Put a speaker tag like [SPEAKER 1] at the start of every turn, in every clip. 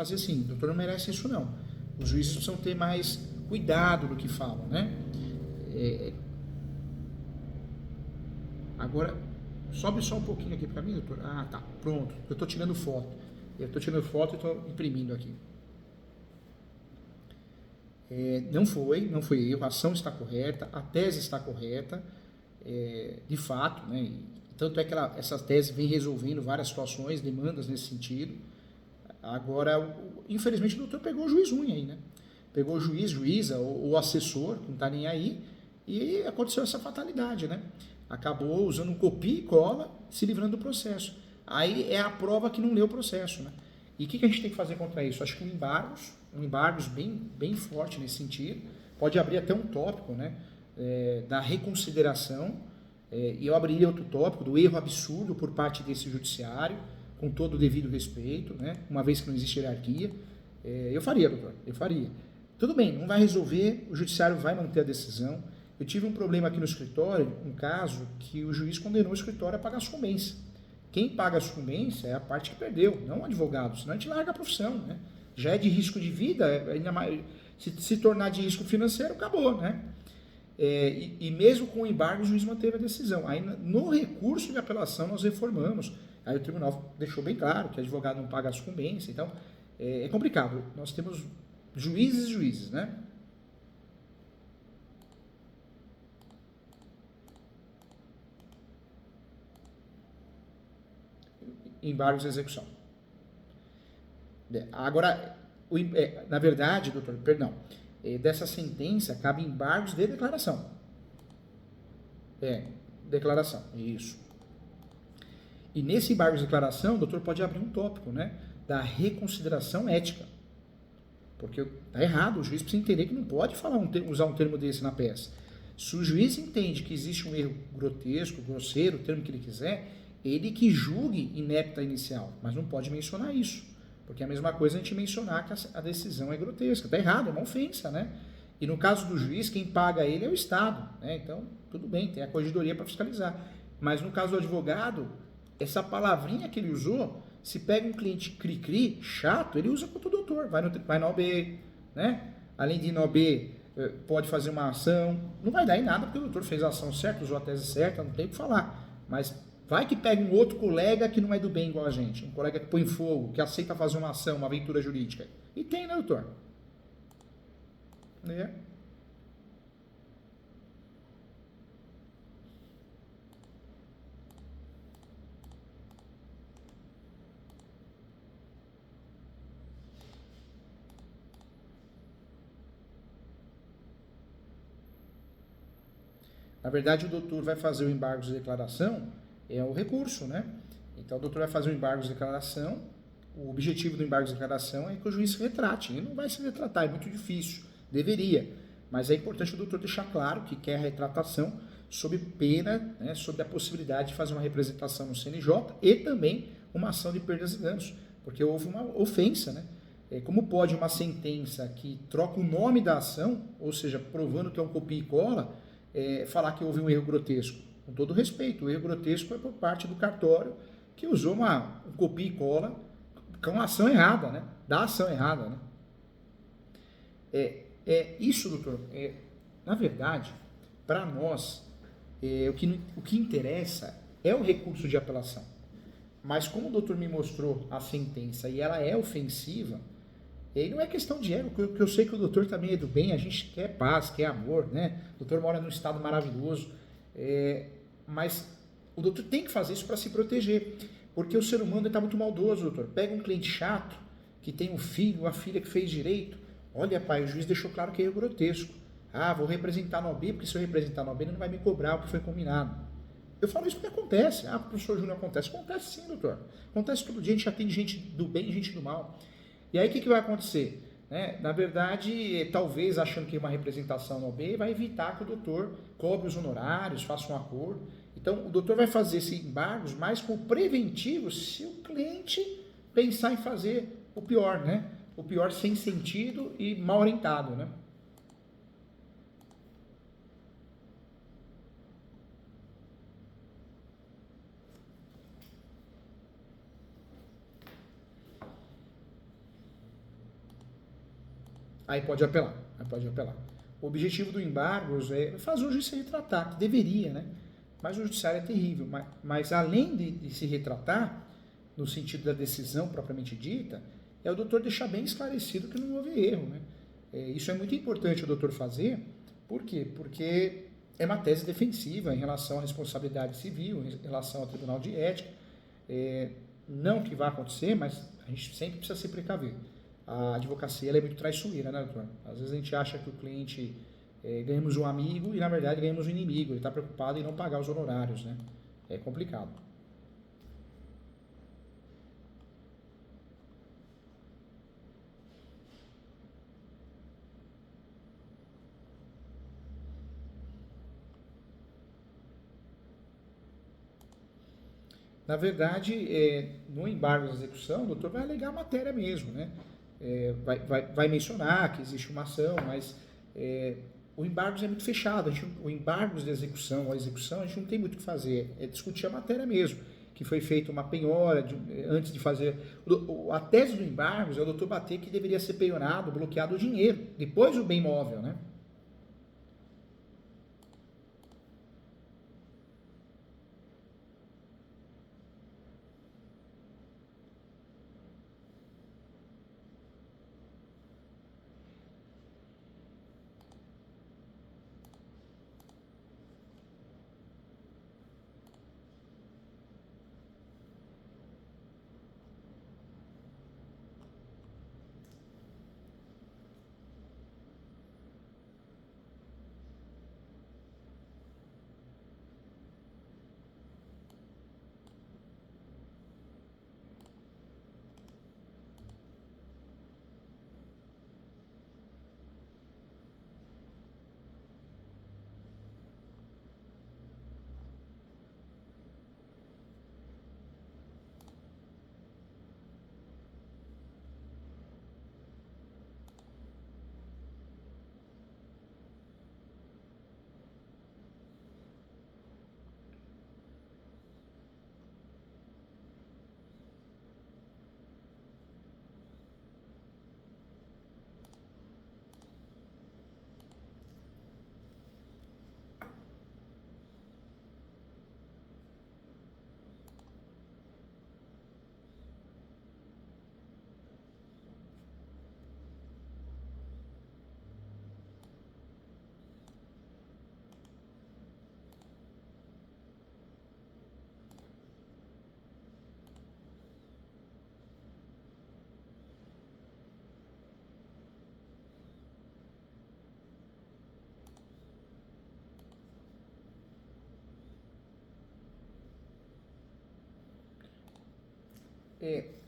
[SPEAKER 1] fazer assim, o doutor não merece isso não. Os juízes precisam ter mais cuidado no que falam, né? Agora, sobe só um pouquinho aqui para mim, doutor. Ah, tá, pronto. Eu estou tirando foto. Eu estou tirando foto e estou imprimindo aqui. Não foi erro, a ação está correta, a tese está correta, de fato, né? E tanto é que essa tese vem resolvendo várias situações, demandas nesse sentido. Agora, infelizmente, o doutor pegou o juiz ruim aí, né? Pegou o juiz, juíza, o assessor, que não está nem aí, e aconteceu essa fatalidade, né? Acabou usando um copia e cola, se livrando do processo. Aí é a prova que não leu o processo, né? E o que a gente tem que fazer contra isso? Acho que um embargos bem forte nesse sentido, pode abrir até um tópico, né? Da reconsideração, e eu abriria outro tópico do erro absurdo por parte desse judiciário, com todo o devido respeito, né? Uma vez que não existe hierarquia. Eu faria, doutor, eu faria. Tudo bem, não vai resolver, o judiciário vai manter a decisão. Eu tive um problema aqui no escritório, um caso que o juiz condenou o escritório a pagar a sucumbência. Quem paga a sucumbência é a parte que perdeu, não o advogado, senão a gente larga a profissão, né? Já é de risco de vida, ainda mais, se tornar de risco financeiro, acabou, né? E mesmo com o embargo, o juiz manteve a decisão. Aí, no recurso de apelação, nós reformamos. Aí o tribunal deixou bem claro que o advogado não paga a sucumbência. Então, é complicado. Nós temos juízes e juízes, né? Embargos de execução. Agora, na verdade, doutor, perdão, dessa sentença cabe embargos de declaração. Declaração, isso. E nesse embargo de declaração, o doutor pode abrir um tópico, né, da reconsideração ética. Porque está errado, o juiz precisa entender que não pode usar um termo desse na peça. Se o juiz entende que existe um erro grotesco, grosseiro, o termo que ele quiser, ele que julgue inepta inicial, mas não pode mencionar isso. Porque é a mesma coisa a gente mencionar que a decisão é grotesca. Está errado, é uma ofensa, né? E no caso do juiz, quem paga ele é o Estado, né? Então, tudo bem, tem a corregedoria para fiscalizar. Mas no caso do advogado, essa palavrinha que ele usou, se pega um cliente cri-cri, chato, ele usa contra o doutor, vai na OB, né? Além de ir na OB, pode fazer uma ação, não vai dar em nada porque o doutor fez a ação certa, usou a tese certa, não tem o que falar. Mas vai que pega um outro colega que não é do bem igual a gente, um colega que põe fogo, que aceita fazer uma ação, uma aventura jurídica. E tem, né, doutor? Na verdade, o doutor vai fazer o embargo de declaração, é o recurso, né? Então, o doutor vai fazer o embargo de declaração, o objetivo do embargo de declaração é que o juiz se retrate. Ele não vai se retratar, é muito difícil, deveria. Mas é importante o doutor deixar claro que quer a retratação sob pena, né, sob a possibilidade de fazer uma representação no CNJ e também uma ação de perdas e danos, porque houve uma ofensa, né? Como pode uma sentença que troca o nome da ação, ou seja, provando que é um copia e cola, falar que houve um erro grotesco? Com todo respeito, o erro grotesco é por parte do cartório que usou um copia e cola com a ação errada, né? Da ação errada, né? Isso, doutor, na verdade, para nós, o que interessa é o recurso de apelação. Mas como o doutor me mostrou a sentença e ela é ofensiva, não é questão de ego, porque eu sei que o doutor também é do bem, a gente quer paz, quer amor, né? O doutor mora num estado maravilhoso, mas o doutor tem que fazer isso para se proteger, porque o ser humano está muito maldoso, doutor. Pega um cliente chato, que tem um filho, uma filha que fez direito, olha, pai, o juiz deixou claro que é erro grotesco. Ah, vou representar no OB, porque se eu representar no OB ele não vai me cobrar o que foi combinado. Eu falo isso porque acontece. Ah, professor Júnior, acontece. Acontece sim, doutor. Acontece todo dia, a gente atende gente do bem e gente do mal. E aí o que vai acontecer? Na verdade, talvez achando que uma representação no OB vai evitar que o doutor cobre os honorários, faça um acordo. Então, o doutor vai fazer esses embargos mais como preventivo se o cliente pensar em fazer o pior, né? O pior sem sentido e mal orientado, né? Aí pode apelar, aí pode apelar. O objetivo do embargos é fazer o juiz se retratar, que deveria, né? Mas o judiciário é terrível. Mas além de se retratar, no sentido da decisão propriamente dita, é o doutor deixar bem esclarecido que não houve erro, né? Isso é muito importante o doutor fazer. Por quê? Porque é uma tese defensiva em relação à responsabilidade civil, em relação ao Tribunal de Ética. Não que vá acontecer, mas a gente sempre precisa se precaver. A advocacia ela é muito traiçoeira, né, doutor? Às vezes a gente acha que o cliente ganhamos um amigo e, na verdade, ganhamos um inimigo. Ele está preocupado em não pagar os honorários, né? É complicado. Na verdade, no embargo da execução, o doutor vai alegar a matéria mesmo, né? Vai mencionar que existe uma ação, mas o embargo é muito fechado. O embargo da execução, a execução, a gente não tem muito o que fazer. É discutir a matéria mesmo, que foi feita uma penhora antes de fazer. A tese do embargo é o doutor bater que deveria ser penhorado, bloqueado o dinheiro, depois o bem imóvel, né?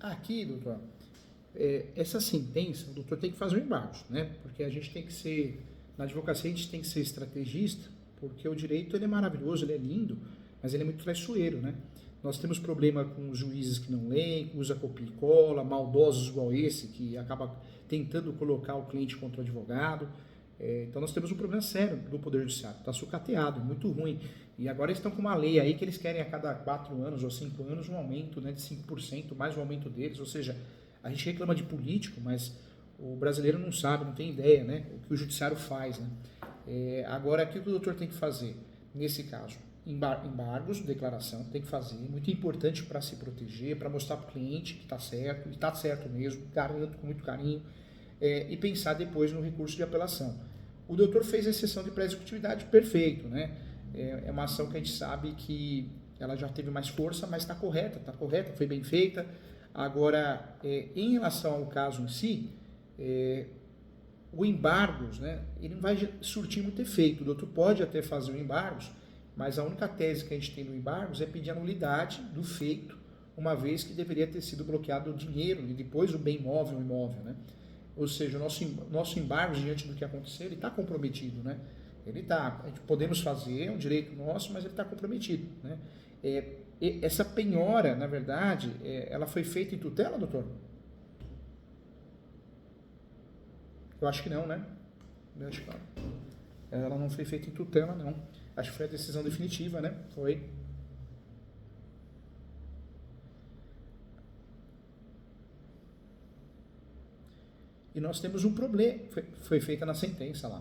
[SPEAKER 1] Aqui, doutor, essa sentença, o doutor tem que fazer um embargo, né? Porque a gente tem que ser, na advocacia a gente tem que ser estrategista, porque o direito ele é maravilhoso, ele é lindo, mas ele é muito traiçoeiro, né? Nós temos problema com os juízes que não leem, usa copia e cola, maldosos igual esse, que acaba tentando colocar o cliente contra o advogado. Então nós temos um problema sério do Poder Judiciário, está sucateado, muito ruim. E agora eles estão com uma lei aí que eles querem a cada 4 anos ou 5 anos um aumento, né, de 5%, mais um aumento deles, ou seja, a gente reclama de político, mas o brasileiro não sabe, não tem ideia, né, o que o judiciário faz, né. Agora, o que o doutor tem que fazer nesse caso? Embargos, declaração, tem que fazer, muito importante para se proteger, para mostrar para o cliente que está certo, e está certo mesmo, garanto com muito carinho, e pensar depois no recurso de apelação. O doutor fez a exceção de pré-executividade, perfeito, né? É uma ação que a gente sabe que ela já teve mais força, mas está correta, foi bem feita. Agora, em relação ao caso em si, o embargos, né, ele não vai surtir muito efeito. O doutor pode até fazer o embargos, mas a única tese que a gente tem no embargos é pedir a nulidade do feito, uma vez que deveria ter sido bloqueado o dinheiro e depois o bem imóvel, né? Ou seja, o nosso embargo diante do que aconteceu, ele está comprometido, né? Ele está, a gente podemos fazer, é um direito nosso, mas ele está comprometido, né? Essa penhora, na verdade, ela foi feita em tutela, doutor? Eu acho que não, né? Eu acho que não. Ela não foi feita em tutela, não. Acho que foi a decisão definitiva, né? Foi. e nós temos um problema. Foi feita na sentença lá.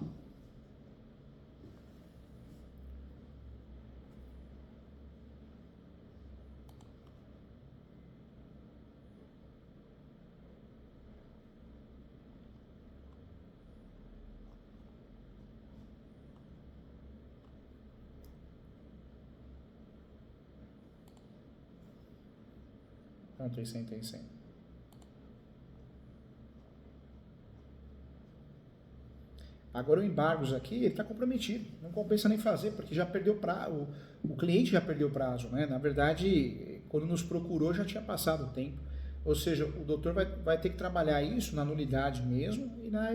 [SPEAKER 1] Não, tem sim, tem sim. Agora o embargos aqui, ele está comprometido. Não compensa nem fazer, porque já perdeu prazo. O cliente já perdeu o prazo, né? Na verdade, quando nos procurou, já tinha passado o tempo. Ou seja, o doutor vai ter que trabalhar isso na nulidade mesmo e na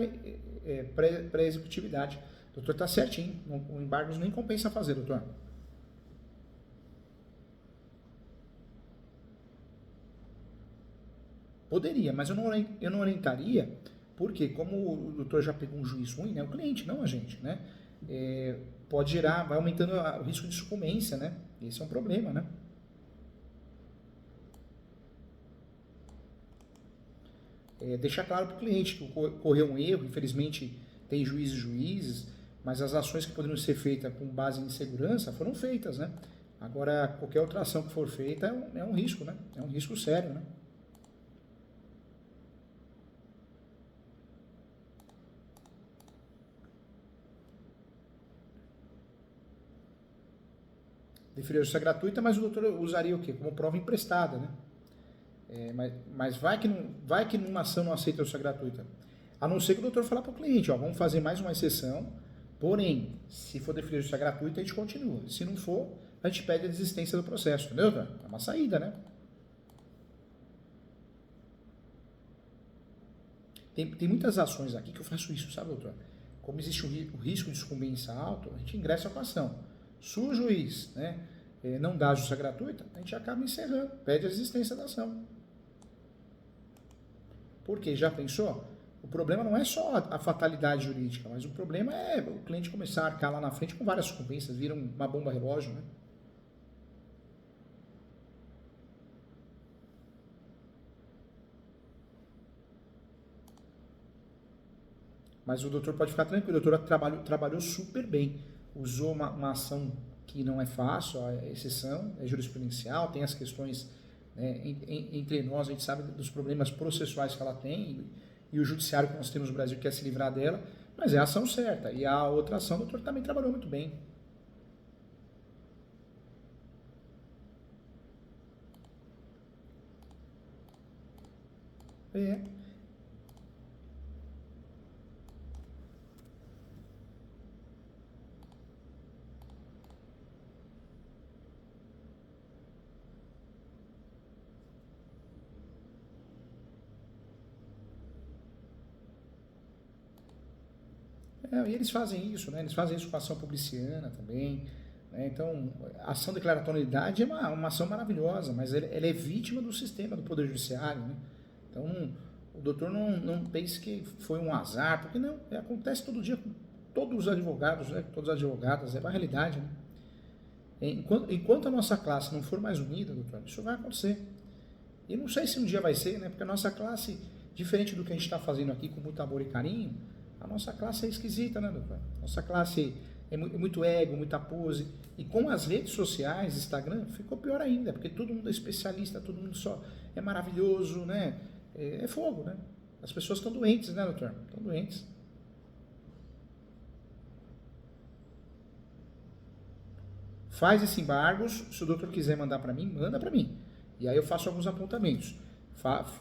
[SPEAKER 1] pré-executividade. O doutor está certinho. O embargos nem compensa fazer, doutor. Poderia, mas eu não orientaria, porque como o doutor já pegou um juiz ruim, né? O cliente, não a gente, né? Pode gerar, vai aumentando o risco de sucumbência, né? Esse é um problema, né? Deixar claro para o cliente que ocorreu um erro, infelizmente tem juízes e juízes, mas as ações que poderiam ser feitas com base em segurança foram feitas, né? Agora, qualquer outra ação que for feita é um risco, né? É um risco sério, né? Deferir justiça gratuita, mas o doutor usaria o quê? Como prova emprestada, né? Mas vai que numa ação não aceita a justiça gratuita. A não ser que o doutor falar para o cliente, ó, vamos fazer mais uma exceção, porém, se for deferir justiça gratuita, a gente continua. Se não for, a gente pede a desistência do processo, entendeu, doutor? É uma saída, né? Tem muitas ações aqui que eu faço isso, sabe, doutor? Como existe o risco de sucumbência alto, a gente ingressa com a ação. Se o juiz, né, não dá a justiça gratuita, a gente acaba encerrando, pede a existência da ação. Porque, já pensou? O problema não é só a fatalidade jurídica, mas o problema é o cliente começar a arcar lá na frente com várias sucumbências, vira uma bomba relógio, né? Mas o doutor pode ficar tranquilo, o doutor trabalhou super bem, usou uma ação que não é fácil, a exceção, é jurisprudencial, tem as questões, né, entre nós, a gente sabe dos problemas processuais que ela tem e o judiciário que nós temos no Brasil quer se livrar dela, mas é a ação certa. E a outra ação, o doutor também trabalhou muito bem. É. E eles fazem isso, né? Eles fazem isso com a ação publiciana também. Né? Então, a ação declaratória de nulidade é uma ação maravilhosa, mas ela é vítima do sistema do Poder Judiciário. Né? Então, o doutor não pense que foi um azar, porque não, acontece todo dia com todos os advogados, né? Todas as advogadas, é uma realidade. Né? Enquanto a nossa classe não for mais unida, doutor, isso vai acontecer. E não sei se um dia vai ser, né? Porque a nossa classe, diferente do que a gente está fazendo aqui com muito amor e carinho, a nossa classe é esquisita, né, doutor? Nossa classe é muito ego, muita pose. E com as redes sociais, Instagram, ficou pior ainda, porque todo mundo é especialista, todo mundo só é maravilhoso, né? É fogo, né? As pessoas estão doentes, né, doutor? Estão doentes. Faz esse embargos, se o doutor quiser mandar para mim, manda para mim. E aí eu faço alguns apontamentos.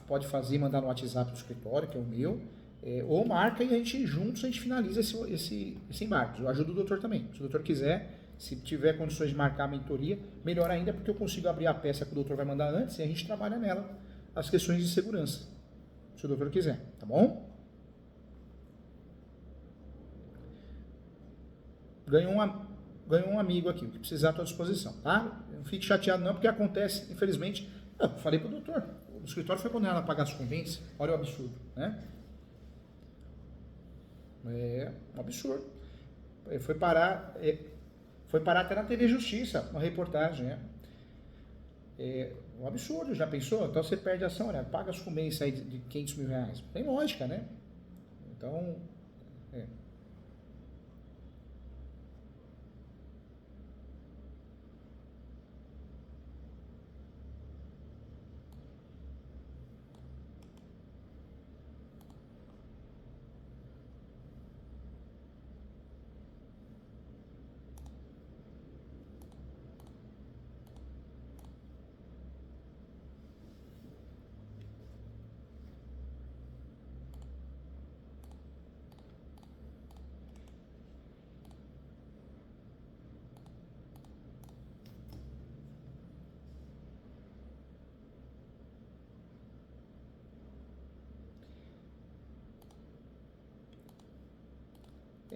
[SPEAKER 1] Pode fazer e mandar no WhatsApp do escritório, que é o meu, ou marca e a gente juntos a gente finaliza esse embargo. Eu ajudo o doutor também. Se o doutor quiser, se tiver condições de marcar a mentoria, melhor ainda, porque eu consigo abrir a peça que o doutor vai mandar antes e a gente trabalha nela as questões de segurança. Se o doutor quiser, tá bom? Ganhou um amigo aqui, o que precisar à tua disposição, tá? Não fique chateado não, porque acontece, infelizmente, eu falei pro doutor, o escritório foi condenado a pagar as sucumbência, olha o absurdo, né? É um absurdo. Foi parar até na TV Justiça, uma reportagem, né? É um absurdo, já pensou? Então você perde a ação, olha, paga a sucumbência aí de 500 mil reais. Tem lógica, né? Então, é.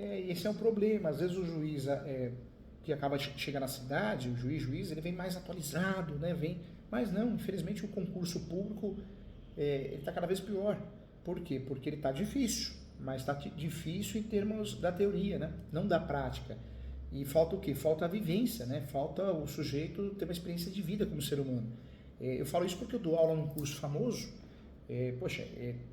[SPEAKER 1] Esse é um problema. Às vezes o juiz que acaba de chegar na cidade, o juiz, ele vem mais atualizado, né? Mas não, infelizmente o concurso público está cada vez pior. Por quê? Porque ele está difícil, mas está difícil em termos da teoria, né? Não da prática. E falta o quê? Falta a vivência, né? Falta o sujeito ter uma experiência de vida como ser humano. Eu falo isso porque eu dou aula num curso famoso. Poxa,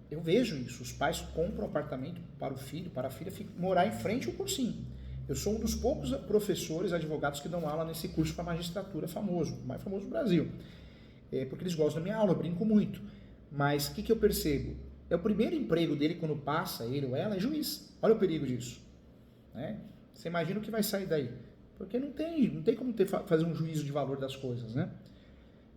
[SPEAKER 1] eu vejo isso. Os pais compram um apartamento para o filho, para a filha morar em frente ao cursinho. Eu sou um dos poucos professores, advogados que dão aula nesse curso para magistratura famoso, o mais famoso do Brasil. Porque eles gostam da minha aula, eu brinco muito. Mas o que eu percebo? É o primeiro emprego dele quando passa, ele ou ela, é juiz. Olha o perigo disso. Né? Você imagina o que vai sair daí. Porque não tem como fazer um juízo de valor das coisas, né?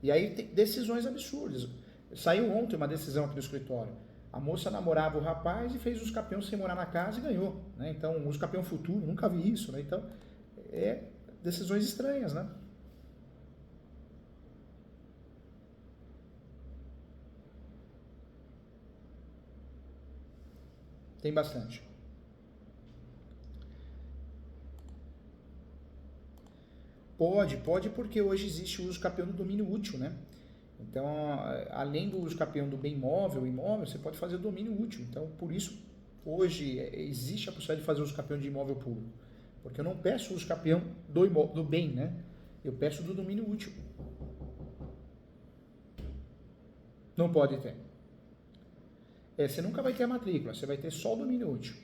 [SPEAKER 1] E aí tem decisões absurdas. Saiu ontem uma decisão aqui no escritório. A moça namorava o rapaz e fez os campeões sem morar na casa e ganhou. Né? Então, os campeão futuro, nunca vi isso. Né? Então, decisões estranhas, né? Tem bastante. Pode porque hoje existe o uso capião do domínio útil, né? Então, além do uso capião do bem imóvel, você pode fazer o domínio útil. Então, por isso, hoje existe a possibilidade de fazer uso capião de imóvel público. Porque eu não peço uso capião do bem, né? Eu peço do domínio útil. Não pode ter. Você nunca vai ter a matrícula, você vai ter só o domínio útil.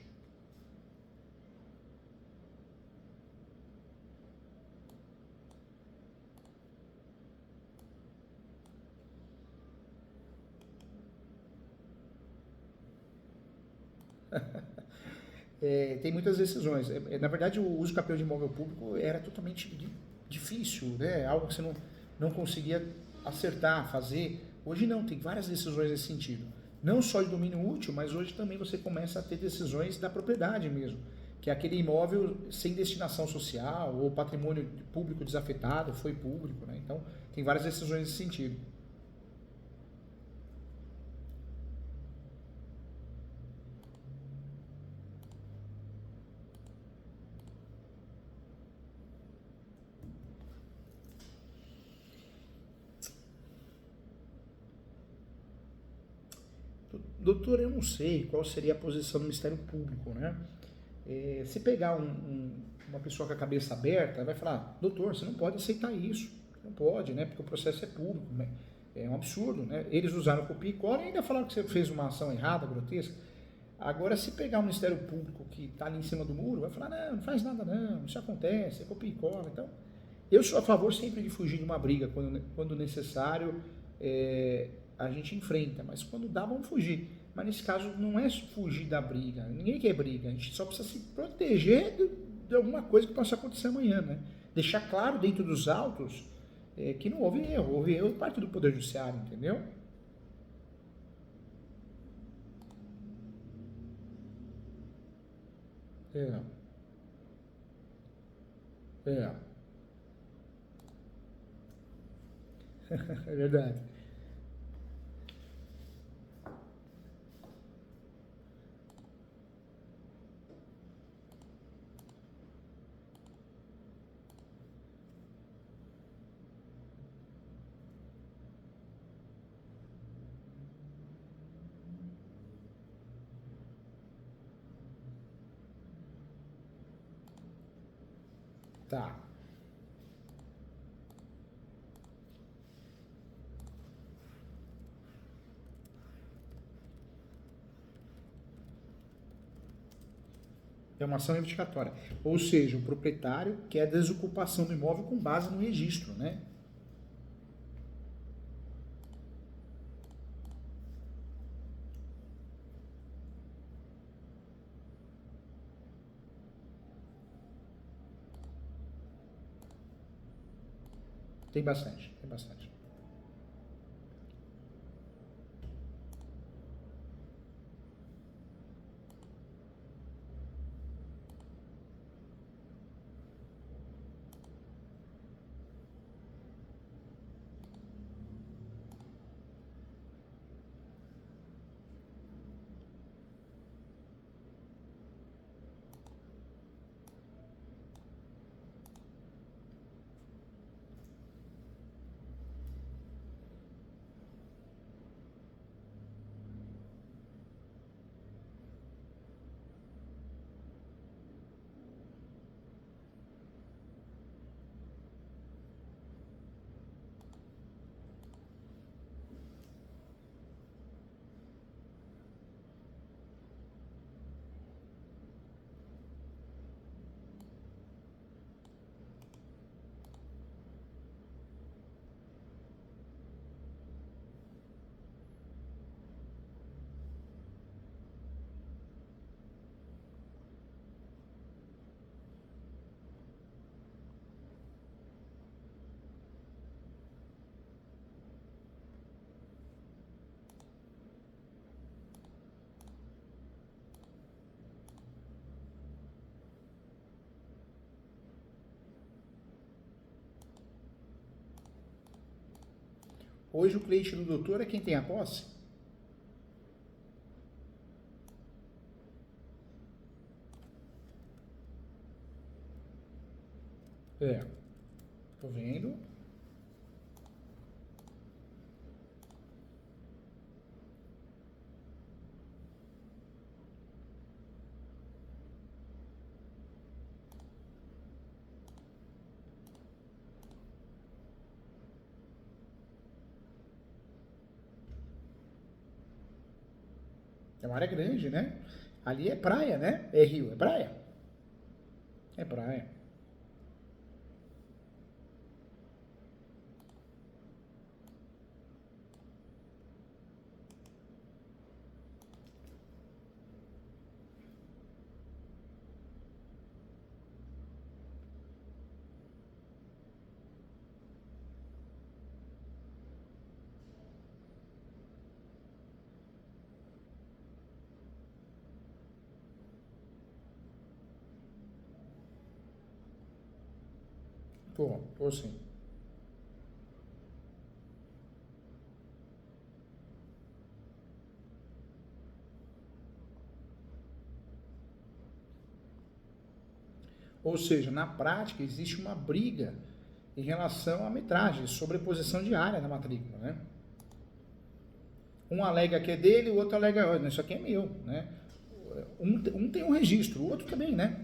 [SPEAKER 1] Tem muitas decisões. Na verdade, o uso capião de imóvel público era totalmente difícil, né? Algo que você não conseguia acertar, fazer. Hoje não, tem várias decisões nesse sentido. Não só de domínio útil, mas hoje também você começa a ter decisões da propriedade mesmo, que é aquele imóvel sem destinação social ou patrimônio público desafetado, foi público, né? Então, tem várias decisões nesse sentido. Doutor, eu não sei qual seria a posição do Ministério Público, né? Se pegar uma pessoa com a cabeça aberta, vai falar, doutor, você não pode aceitar isso. Não pode, né? Porque o processo é público. Né? É um absurdo, né? Eles usaram copia e cola e ainda falaram que você fez uma ação errada, grotesca. Agora, se pegar o Ministério Público que está ali em cima do muro, vai falar, não faz nada não, isso acontece, é copia e cola. Então, eu sou a favor sempre de fugir de uma briga, quando necessário, a gente enfrenta, mas quando dá, vamos fugir. Mas nesse caso não é fugir da briga, ninguém quer briga, a gente só precisa se proteger de alguma coisa que possa acontecer amanhã, né? Deixar claro dentro dos autos que não houve erro parte do Poder Judiciário, entendeu? É, é, é verdade. Tá. É uma ação reivindicatória. Ou seja, o proprietário quer a desocupação do imóvel com base no registro, né? Tem bastante, tem bastante. Hoje o cliente do doutor é quem tem a posse? É, tô vendo. É uma área grande, né? Ali é praia, né? É rio, é praia? É praia. Tô sim. Ou seja, na prática existe uma briga em relação à metragem, sobreposição de área na matrícula, né? Um alega que é dele, o outro alega, olha, isso aqui é meu, né? Um tem um registro, o outro também, né?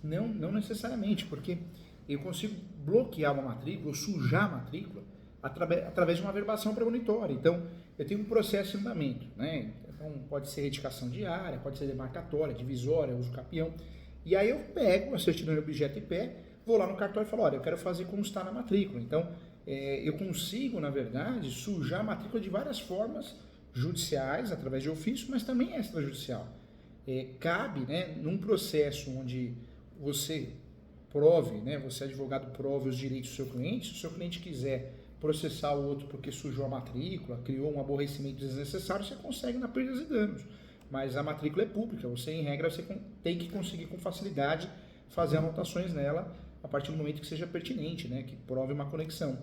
[SPEAKER 1] Não, não necessariamente, porque eu consigo bloquear uma matrícula, ou sujar a matrícula, através de uma averbação premonitória. Então, eu tenho um processo em andamento, né? Então, pode ser retificação de área, pode ser demarcatória, divisória, uso capião. E aí eu pego a certidão de objeto e pé, vou lá no cartório e falo, olha, eu quero fazer como está na matrícula. Então, eu consigo, na verdade, sujar a matrícula de várias formas judiciais, através de ofício, mas também extrajudicial. Cabe, né, num processo onde você prove, né, você advogado prove os direitos do seu cliente, se o seu cliente quiser processar o outro porque sujou a matrícula, criou um aborrecimento desnecessário, você consegue na perdas e danos. Mas a matrícula é pública, você em regra você tem que conseguir com facilidade fazer anotações nela a partir do momento que seja pertinente, né, que prove uma conexão.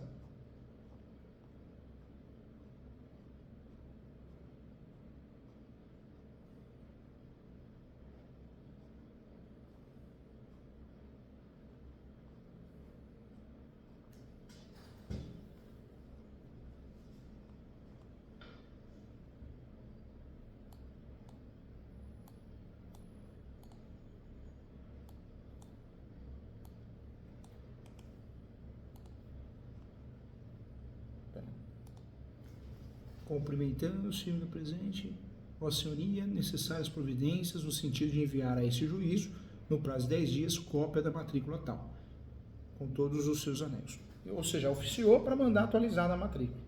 [SPEAKER 1] Cumprimentando o senhor do presente, Vossa Senhoria, necessárias providências no sentido de enviar a esse juízo, no prazo de 10 dias, cópia da matrícula tal, com todos os seus anexos. Ou seja, oficiou para mandar atualizar na matrícula.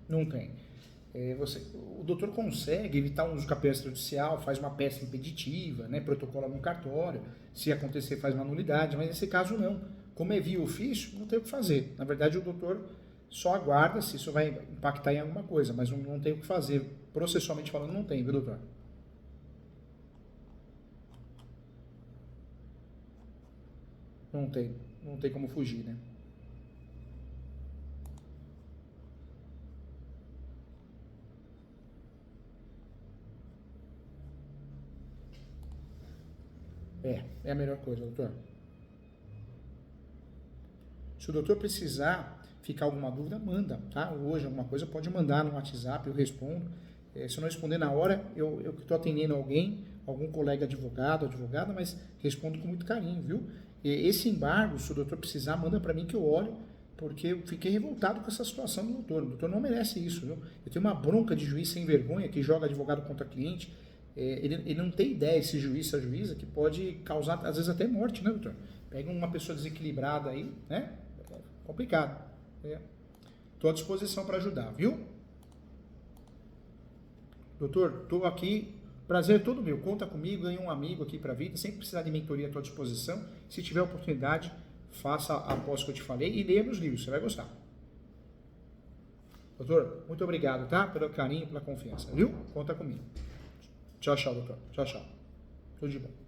[SPEAKER 1] Não tem. O doutor consegue evitar um uso capaz extrajudicial, faz uma peça impeditiva, né, protocola no cartório, se acontecer faz uma nulidade, mas nesse caso não. Como é via ofício, não tem o que fazer. Na verdade, o doutor só aguarda se isso vai impactar em alguma coisa, mas não tem o que fazer. Processualmente falando, não tem, viu, doutor? Não tem como fugir, né? É a melhor coisa, doutor. Se o doutor precisar ficar alguma dúvida, manda, tá? Hoje, alguma coisa, pode mandar no WhatsApp, eu respondo. Se eu não responder na hora, eu estou atendendo alguém, algum colega advogado, advogada, mas respondo com muito carinho, viu? Esse embargo, se o doutor precisar, manda para mim que eu olho, porque eu fiquei revoltado com essa situação do doutor. O doutor não merece isso, viu? Eu tenho uma bronca de juiz sem vergonha que joga advogado contra cliente. Ele não tem ideia, esse juiz, essa juíza, que pode causar, às vezes, até morte, né, doutor? Pega uma pessoa desequilibrada aí, né? É complicado. Estou à disposição para ajudar, viu? Doutor, estou aqui, prazer é todo meu, conta comigo, ganhe um amigo aqui para a vida, sempre precisar de mentoria à tua disposição. Se tiver oportunidade, faça após que eu te falei e leia meus livros, você vai gostar. Doutor, muito obrigado, tá? Pelo carinho, pela confiança, viu? Conta comigo. Tchau, tchau, doutor. Tchau, tchau. Tudo de bom.